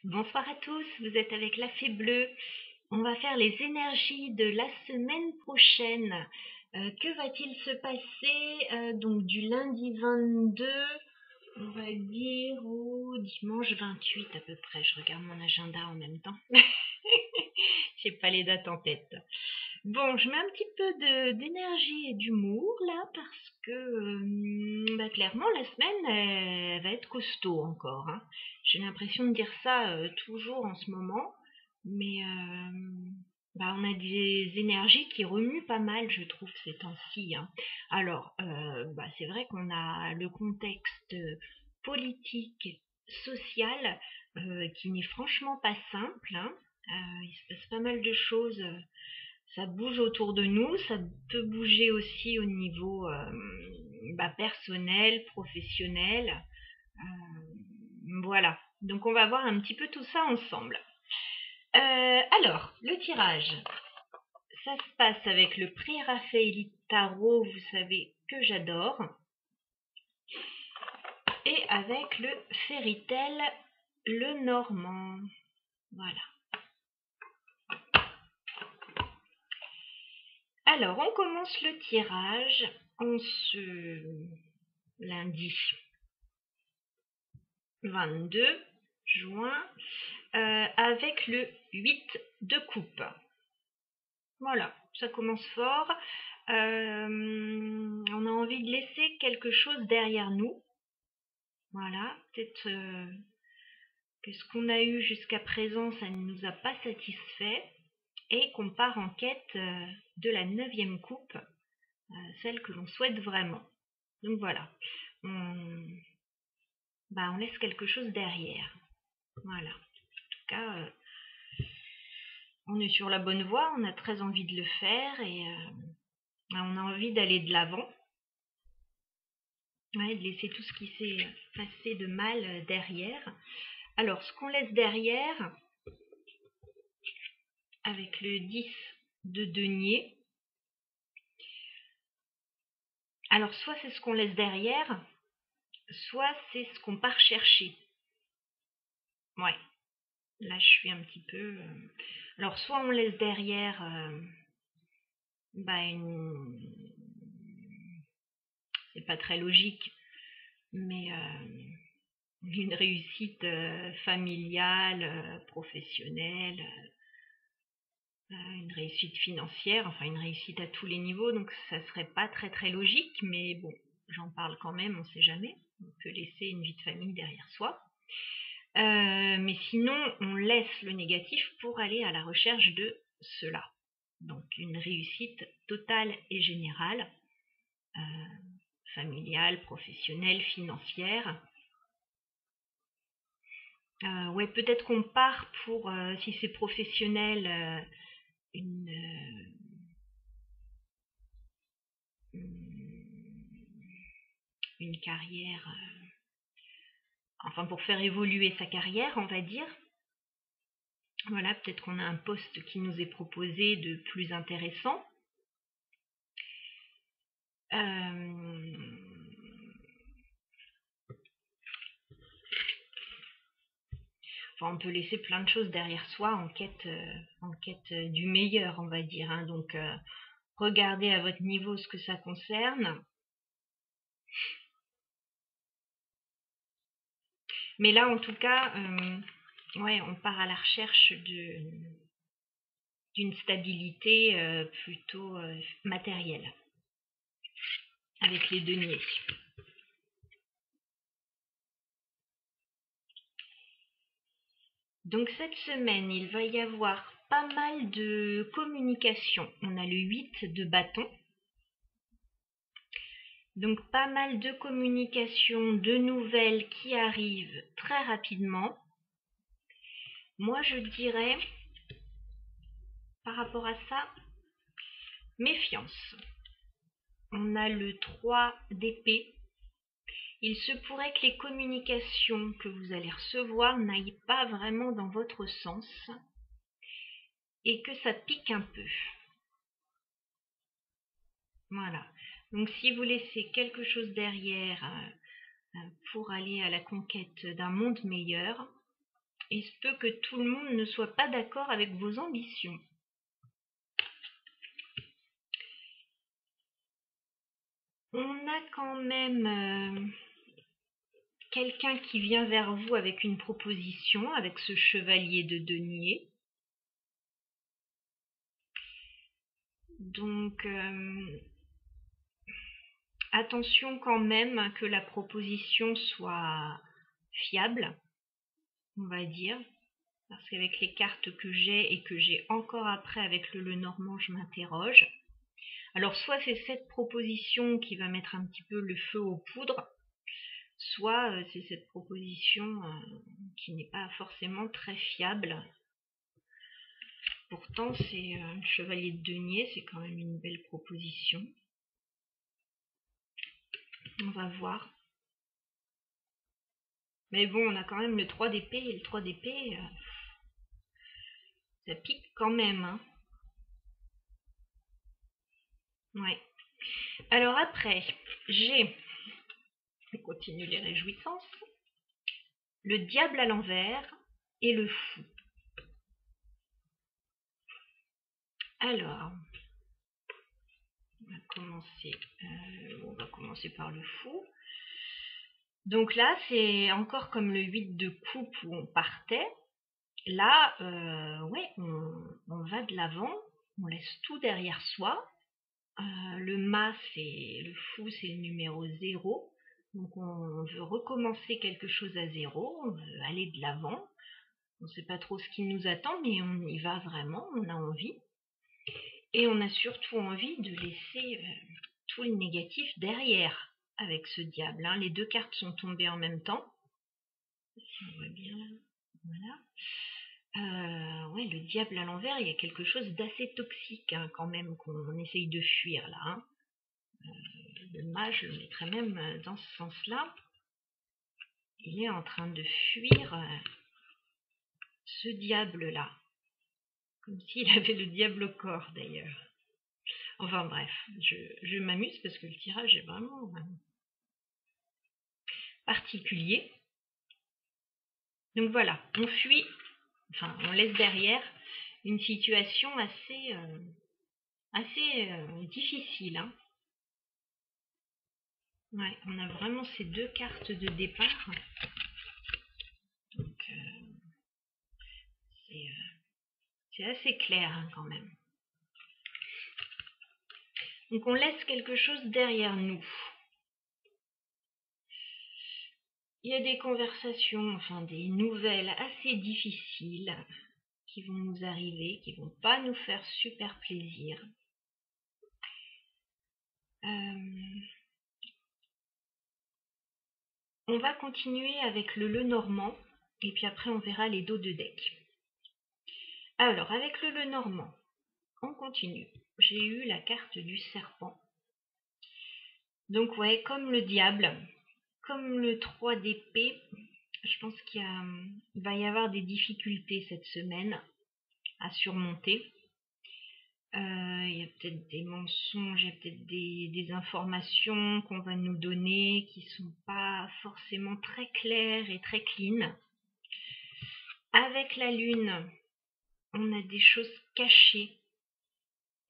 Bonsoir à tous, vous êtes avec la Fée Bleue. On va faire les énergies de la semaine prochaine. Que va-t-il se passer donc du lundi 22, on va dire, au dimanche 28 à peu près. Je regarde mon agenda en même temps. J'ai pas les dates en tête. Bon, je mets un petit peu d'énergie et d'humour là parce que clairement la semaine elle va être costaud encore, hein. J'ai l'impression de dire ça toujours en ce moment, mais on a des énergies qui remuent pas mal, je trouve, ces temps-ci, hein. Alors, c'est vrai qu'on a le contexte politique, social, qui n'est franchement pas simple, hein. Il se passe pas mal de choses, ça bouge autour de nous, ça peut bouger aussi au niveau personnel, professionnel. Voilà, donc on va voir un petit peu tout ça ensemble. Alors, le tirage, ça se passe avec le pré-raphaélite tarot, vous savez que j'adore, et avec le fairytel le normand. Voilà. Alors, on commence le tirage en ce lundi 22 juin avec le 8 de coupe. Voilà, ça commence fort. On a envie de laisser quelque chose derrière nous. Voilà, peut-être que ce qu'on a eu jusqu'à présent, ça ne nous a pas satisfait et qu'on part en quête de la 9e coupe, celle que l'on souhaite vraiment. Donc voilà, on laisse quelque chose derrière. Voilà, en tout cas, on est sur la bonne voie, on a très envie de le faire et on a envie d'aller de l'avant. Ouais, de laisser tout ce qui s'est passé de mal derrière. Alors, ce qu'on laisse derrière, avec le 10 de denier, alors soit c'est ce qu'on laisse derrière, soit c'est ce qu'on part chercher. Ouais, là je suis un petit peu... Alors, soit on laisse derrière c'est pas très logique, mais une réussite familiale, professionnelle, une réussite financière, enfin une réussite à tous les niveaux, donc ça serait pas très très logique, mais bon, j'en parle quand même, on sait jamais, on peut laisser une vie de famille derrière soi. Mais sinon, on laisse le négatif pour aller à la recherche de cela. Donc une réussite totale et générale, familiale, professionnelle, financière. Ouais, peut-être qu'on part pour, si c'est professionnel, une carrière, enfin pour faire évoluer sa carrière, on va dire. Voilà, peut-être qu'on a un poste qui nous est proposé de plus intéressant. On peut laisser plein de choses derrière soi en quête du meilleur, on va dire, hein. Donc, regardez à votre niveau ce que ça concerne. Mais là, en tout cas, on part à la recherche d'une stabilité plutôt matérielle, avec les deniers. Donc cette semaine, il va y avoir pas mal de communication. On a le 8 de bâton. Donc pas mal de communication, de nouvelles qui arrivent très rapidement. Moi, je dirais, par rapport à ça, méfiance. On a le 3 d'épée. Il se pourrait que les communications que vous allez recevoir n'aillent pas vraiment dans votre sens et que ça pique un peu. Voilà. Donc si vous laissez quelque chose derrière pour aller à la conquête d'un monde meilleur, il se peut que tout le monde ne soit pas d'accord avec vos ambitions. On a quand même quelqu'un qui vient vers vous avec une proposition, avec ce chevalier de denier. Donc, attention quand même que la proposition soit fiable, on va dire. Parce qu'avec les cartes que j'ai et que j'ai encore après avec le Lenormand, je m'interroge. Alors, soit c'est cette proposition qui va mettre un petit peu le feu aux poudres, soit c'est cette proposition qui n'est pas forcément très fiable. Pourtant, c'est un chevalier de denier, c'est quand même une belle proposition. On va voir. Mais bon, on a quand même le 3 d'épée, et le 3 d'épée, ça pique quand même, hein. Ouais. Alors après, j'ai, je continue les réjouissances, le diable à l'envers et le fou. Alors, on va commencer par le fou. Donc là, c'est encore comme le 8 de coupe où on partait. Là, ouais, on va de l'avant, on laisse tout derrière soi. Le mât, le fou, c'est le numéro 0. Donc on veut recommencer quelque chose à 0, on veut aller de l'avant. On ne sait pas trop ce qui nous attend, mais on y va vraiment, on a envie. Et on a surtout envie de laisser tout le négatif derrière avec ce diable. Hein. Les deux cartes sont tombées en même temps. Si on voit bien là. Voilà. Ouais, le diable à l'envers, il y a quelque chose d'assez toxique hein, quand même qu'on essaye de fuir là. Hein. Le mage, je le mettrais même dans ce sens-là. Il est en train de fuir ce diable-là. Comme s'il avait le diable au corps d'ailleurs. Enfin bref, je m'amuse parce que le tirage est vraiment particulier. Donc voilà, on fuit, enfin on laisse derrière une situation assez difficile. Hein. Ouais, on a vraiment ces deux cartes de départ. Donc c'est assez clair hein, quand même. Donc on laisse quelque chose derrière nous. Il y a des conversations, enfin des nouvelles assez difficiles qui vont nous arriver, qui vont pas nous faire super plaisir. On va continuer avec le Lenormand et puis après on verra les dos de deck. Alors avec le Lenormand, on continue. J'ai eu la carte du serpent. Donc ouais, comme le diable, comme le 3 d'épée, je pense qu'il va y avoir des difficultés cette semaine à surmonter. Il y a peut-être des mensonges, il y a peut-être des informations qu'on va nous donner qui sont pas forcément très claires et très clean. Avec la lune, on a des choses cachées.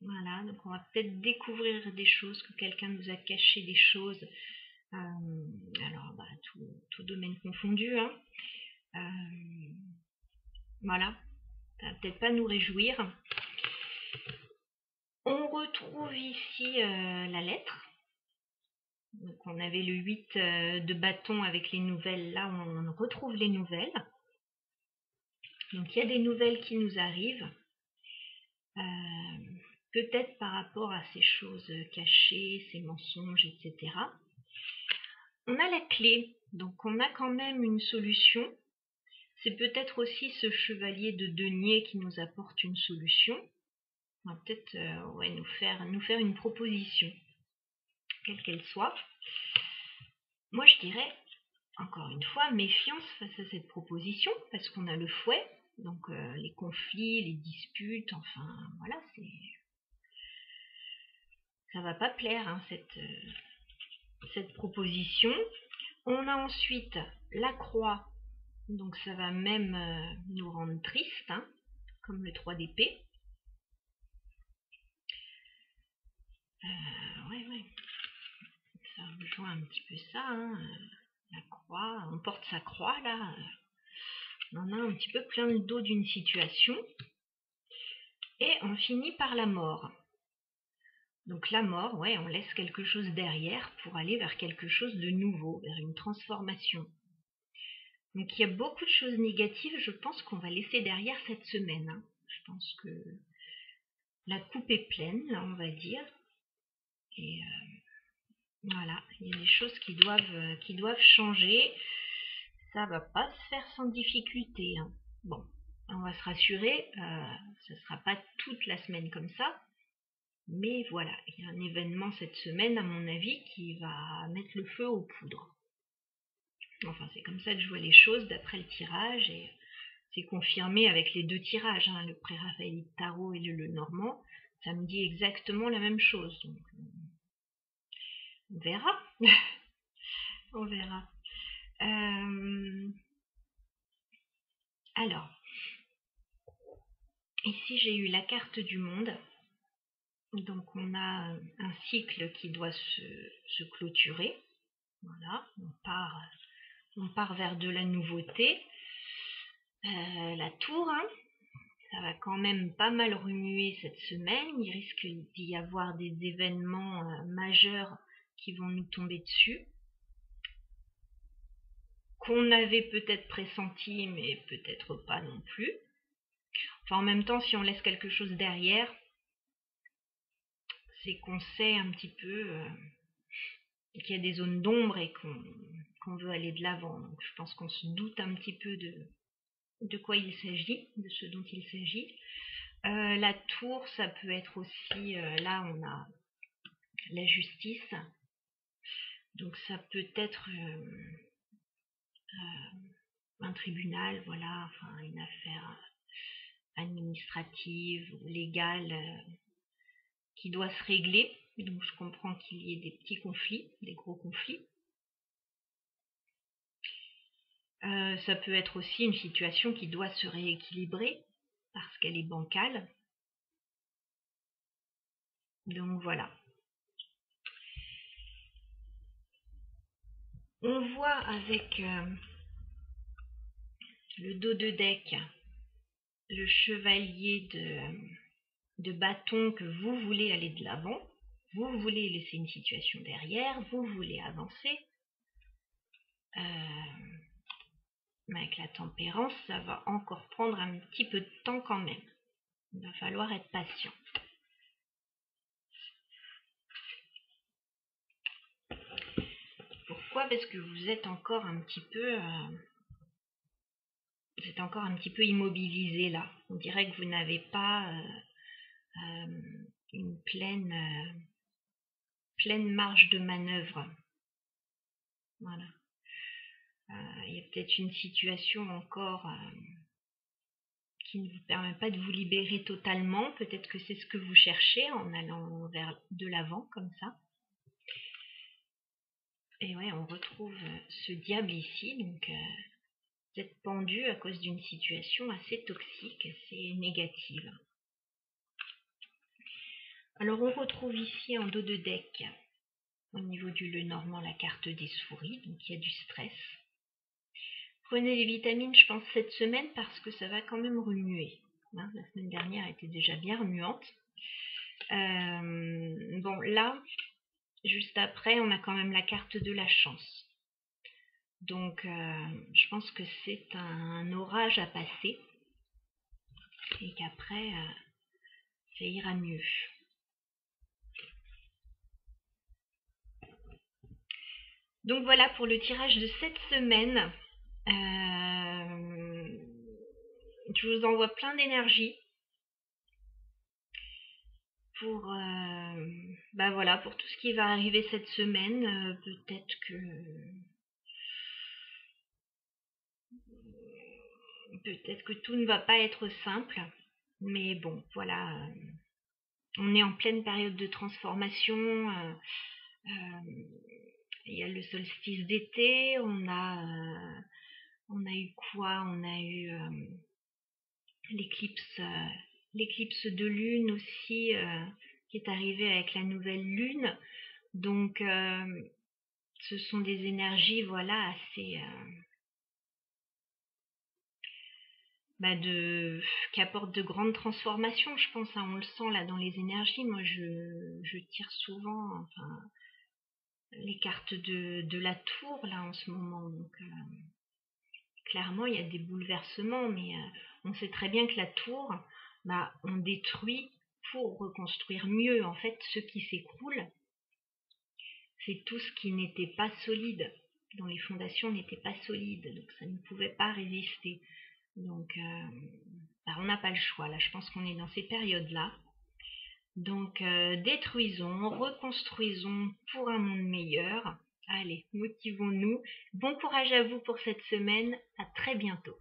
Voilà, donc on va peut-être découvrir des choses, que quelqu'un nous a caché des choses. Alors, tout domaine confondu. Hein. Voilà, ça va peut-être pas nous réjouir. On retrouve ici la lettre. Donc on avait le 8 de bâton avec les nouvelles. Là, on retrouve les nouvelles. Donc il y a des nouvelles qui nous arrivent. Peut-être par rapport à ces choses cachées, ces mensonges, etc. On a la clé, donc on a quand même une solution. C'est peut-être aussi ce chevalier de denier qui nous apporte une solution. On va peut-être nous faire une proposition, quelle qu'elle soit. Moi je dirais, encore une fois, méfiance face à cette proposition, parce qu'on a le fouet, donc les conflits, les disputes, enfin voilà, ça va pas plaire hein, cette proposition. On a ensuite la croix, Donc ça va même nous rendre tristes, hein, comme le 3 d'épée. Ouais. Ça rejoint un petit peu ça, hein. La croix, on porte sa croix là. On en a un petit peu plein le dos d'une situation. Et on finit par la mort. Donc la mort, ouais, on laisse quelque chose derrière pour aller vers quelque chose de nouveau, vers une transformation. Donc il y a beaucoup de choses négatives, je pense qu'on va laisser derrière cette semaine, hein. Je pense que la coupe est pleine, là, on va dire. Et voilà, il y a des choses qui doivent changer. Ça va pas se faire sans difficulté, hein. Bon, on va se rassurer, ce sera pas toute la semaine comme ça. Mais voilà, il y a un événement cette semaine, à mon avis, qui va mettre le feu aux poudres. Enfin, c'est comme ça que je vois les choses d'après le tirage, et c'est confirmé avec les 2 tirages, hein, le pré-raphaélite tarot et le Lenormand. Ça me dit exactement la même chose. Donc, on verra. On verra. Alors, ici j'ai eu la carte du monde. Donc on a un cycle qui doit se clôturer. Voilà, on part vers de la nouveauté. La tour, hein, ça va quand même pas mal remuer cette semaine. Il risque d'y avoir des événements majeurs qui vont nous tomber dessus, qu'on avait peut-être pressenti, mais peut-être pas non plus. Enfin, en même temps, si on laisse quelque chose derrière, c'est qu'on sait un petit peu qu'il y a des zones d'ombre et qu'on veut aller de l'avant. Donc je pense qu'on se doute un petit peu de quoi il s'agit, de ce dont il s'agit. La tour, ça peut être aussi, là on a la justice, donc ça peut être un tribunal, voilà, enfin une affaire administrative ou légale qui doit se régler. Donc je comprends qu'il y ait des petits conflits, des gros conflits. Ça peut être aussi une situation qui doit se rééquilibrer parce qu'elle est bancale. Donc voilà. On voit avec le dos de deck le chevalier de bâton que vous voulez aller de l'avant, vous voulez laisser une situation derrière, vous voulez avancer. Avec la tempérance, ça va encore prendre un petit peu de temps quand même. Il va falloir être patient. Pourquoi? Parce que vous êtes encore un petit peu immobilisé là. On dirait que vous n'avez pas une pleine marge de manœuvre. Voilà. Il y a peut-être une situation encore qui ne vous permet pas de vous libérer totalement. Peut-être que c'est ce que vous cherchez en allant vers de l'avant comme ça. Et ouais, on retrouve ce diable ici, donc vous êtes pendu à cause d'une situation assez toxique, assez négative. Alors on retrouve ici en dos de deck, au niveau du Lenormand, la carte des souris, donc il y a du stress. Prenez les vitamines, je pense, cette semaine parce que ça va quand même remuer. Hein, la semaine dernière était déjà bien remuante. Bon, là, juste après, on a quand même la carte de la chance. Donc, je pense que c'est un orage à passer et qu'après, ça ira mieux. Donc voilà pour le tirage de cette semaine. Je vous envoie plein d'énergie pour, voilà, pour tout ce qui va arriver cette semaine. Peut-être que tout ne va pas être simple, mais bon, voilà, on est en pleine période de transformation. Il y a le solstice d'été, on a On a eu quoi? On a eu l'éclipse de lune aussi qui est arrivée avec la nouvelle lune. Donc ce sont des énergies voilà assez qui apportent de grandes transformations, je pense, hein, on le sent là dans les énergies. Moi je tire souvent enfin les cartes de la tour là en ce moment, donc clairement il y a des bouleversements, mais on sait très bien que la tour, on détruit pour reconstruire mieux. En fait, ce qui s'écroule, c'est tout ce qui n'était pas solide, dont les fondations n'étaient pas solides, donc ça ne pouvait pas résister. Donc on n'a pas le choix là, je pense qu'on est dans ces périodes là. Donc détruisons, reconstruisons pour un monde meilleur. Allez, motivons-nous. Bon courage à vous pour cette semaine, à très bientôt.